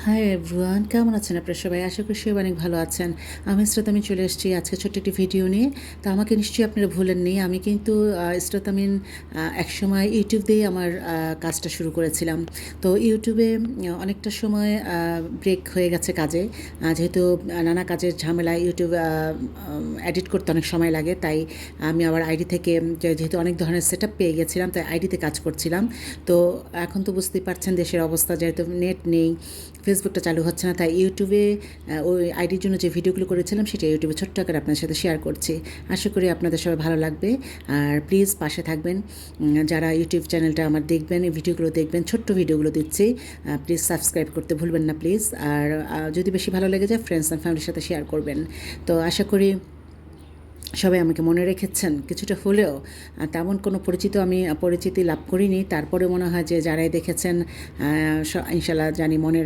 Hi everyone, কেমন আছেন আপনারা সবাই? আশা করি সবাই অনেক ভালো আছেন। আমি ইসরাত চলে এসেছি আজকে ছোট্ট একটি ভিডিও নিয়ে। তো আমাকে নিশ্চয়ই আপনারা ভুলেননি। আমি কিন্তু ইসরাত একসময় ইউটিউব দিয়েই আমার কাজটা শুরু করেছিলাম। তো ইউটিউবে অনেকটা সময় ব্রেক হয়ে গেছে কাজে। যেহেতু নানা কাজের ঝামেলায় ইউটিউব এডিট করতে অনেক সময় লাগে, তাই আমি আবার আইডি থেকে যেহেতু অনেক ধরনের সেটআপ পেয়ে গেছিলাম, তাই আইডিতে কাজ করছিলাম। তো এখন তো বুঝতেই পারছেন দেশের অবস্থা, যেহেতু নেট নেই, ফেসবুকটা চালু হচ্ছে না, তাই ইউটিউবে ওই আইডির জন্য যে ভিডিওগুলো করেছিলাম সেটা ইউটিউবে ছোট্ট আকারে আপনাদের সাথে শেয়ার করছি। আশা করি আপনাদের সবাই ভালো লাগবে। আর প্লিজ পাশে থাকবেন, যারা ইউটিউব চ্যানেলটা আমার দেখবেন, এই ভিডিওগুলো দেখবেন, ছোট্ট ভিডিওগুলো দিচ্ছি, প্লিজ সাবস্ক্রাইব করতে ভুলবেন না প্লিজ। আর যদি বেশি ভালো লেগে যায় ফ্রেন্ডস অ্যান্ড ফ্যামিলির সাথে শেয়ার করবেন। তো আশা করি সবাই আমাকে মনে রেখেছেন কিছুটা হলেও। তেমন কোনো পরিচিতি লাভ করিনি, তারপরে মনে হয় যে যারাই দেখেছেন ইনশাল্লাহ জানি মনে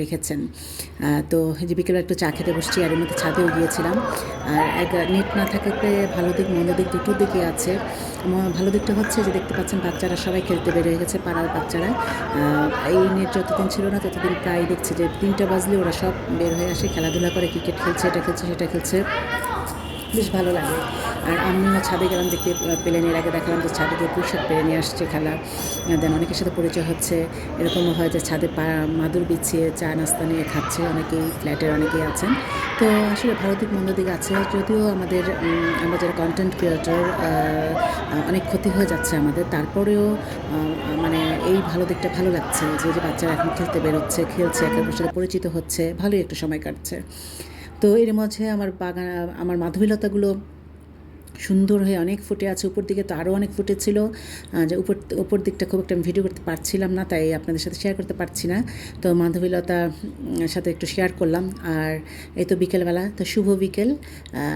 রেখেছেন। তো যে বিকেলে একটু চা খেতে বসছি, আর এর মধ্যে ছাদেও গিয়েছিলাম। আর নেট না থাকাতে ভালো দিক মন্দ দিক দুটো দিকই আছে। ভালো দিকটা হচ্ছে যে দেখতে পাচ্ছেন বাচ্চারা সবাই খেলতে বের হয়ে গেছে, পাড়ার বাচ্চারা। এই নেট যতদিন ছিল না ততদিন প্রায় দেখছি যে 3টা বাজলে ওরা সব বের হয়ে আসে, খেলাধুলা করে, ক্রিকেট খেলছে, এটা খেলছে সেটা খেলছে, বেশ ভালো লাগে। আর আমিও ছাদে গেলাম, দেখতে পেলেন এর আগে দেখলাম যে ছাদে গিয়ে পুঁইশাক পেরে নিয়ে আসছে খেলা। দেন অনেকের সাথে পরিচয় হচ্ছে। এরকমও হয় যে ছাদে মাদুর বিছিয়ে চা নাস্তা নিয়ে খাচ্ছে, অনেকেই ফ্ল্যাটের অনেকেই আছেন। তো আসলে ভালো দিক মন্দ দিক আছে, যদিও আমরা যারা কন্টেন্ট ক্রিয়েটর অনেক ক্ষতি হয়ে যাচ্ছে আমাদের, তারপরেও মানে এই ভালো দিকটা ভালো লাগছে যে বাচ্চারা এখন খেলতে বেরোচ্ছে, খেলছে, একে অপরের সাথে পরিচিত হচ্ছে, ভালোই একটু সময় কাটছে। তো এর মাঝে আমার মাধবীলতাগুলো সুন্দর হয়ে অনেক ফুটে আছে, উপর দিকে তো আরও অনেক ফুটেছিল। যে উপর দিকটা খুব একটা আমি ভিডিও করতে পারছিলাম না, তাই আপনাদের সাথে শেয়ার করতে পারছি না। তো মাধবীলতা সাথে একটু শেয়ার করলাম। আর এই তো বিকেলবেলা, তো শুভ বিকেল।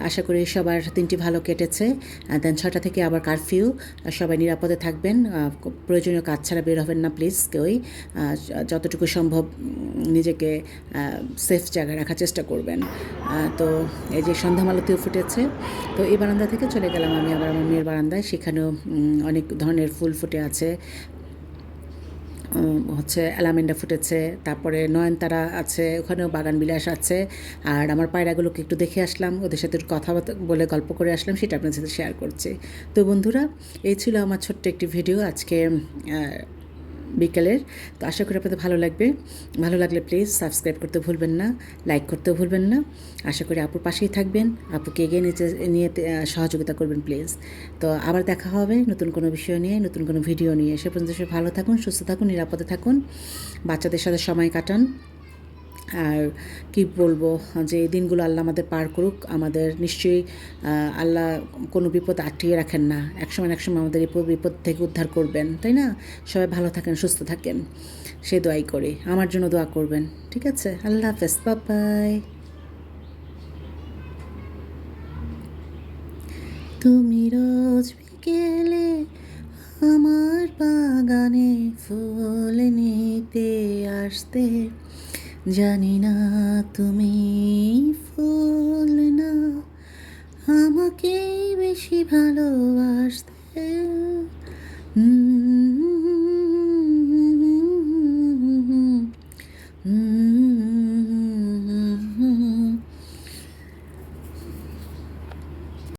আশা করি সবার দিনটি ভালো কেটেছে। দেন 6টা থেকে আবার কারফিউ। সবাই নিরাপদে থাকবেন, প্রয়োজনীয় কাজ ছাড়া বের হবেন না প্লিজ কেউই। যতটুকু সম্ভব নিজেকে সেফ জায়গায় রাখার চেষ্টা করবেন। তো এই যে সন্ধ্যামালতিও ফুটেছে। তো এই বারান্দা থেকে চলে গেলাম আমি আবার আমার মেয়ের বারান্দায়, সেখানেও অনেক ধরনের ফুল ফুটে আছে। হচ্ছে অ্যালামেন্ডা ফুটেছে, তারপরে নয়নতারা আছে, ওখানেও বাগান বিলাস আছে। আর আমার পায়রাগুলোকে একটু দেখে আসলাম, ওদের সাথে একটু কথাবার্তা বলে গল্প করে আসলাম, সেটা আপনাদের সাথে শেয়ার করছি। তো বন্ধুরা, এই ছিল আমার ছোট্ট একটি ভিডিও আজকে বিকেলের। তো আশা করি আপনাদের ভালো লাগবে। ভালো লাগলে প্লিজ সাবস্ক্রাইব করতে ভুলবেন না, লাইক করতেও ভুলবেন না। আশা করি আপুর পাশেই থাকবেন, আপুকে এগিয়ে নিয়ে সহযোগিতা করবেন প্লিজ। তো আবার দেখা হবে নতুন কোনো বিষয় নিয়ে, নতুন কোনো ভিডিও নিয়ে। সে পর্যন্ত সবাই ভালো থাকুন, সুস্থ থাকুন, নিরাপদে থাকুন, বাচ্চাদের সাথে সময় কাটান। আর কি বলবো, যে এই দিনগুলো আল্লাহ আমাদের পার করুক। আমাদের নিশ্চয়ই আল্লাহ কোনো বিপদ আটকিয়ে রাখেন না, একসময় না একসময় আমাদের এই বিপদ থেকে উদ্ধার করবেন, তাই না? সবাই ভালো থাকেন, সুস্থ থাকেন, সে দোয়াই করি। আমার জন্য দোয়া করবেন, ঠিক আছে? আল্লাহ হাফেজ, বাই। তুমি রোজ বিকেলে আমার বাগানে ফুল নিতে আসতে, জানি না তুমি ফুল না, আমাকে বেশি ভালোবাসতে।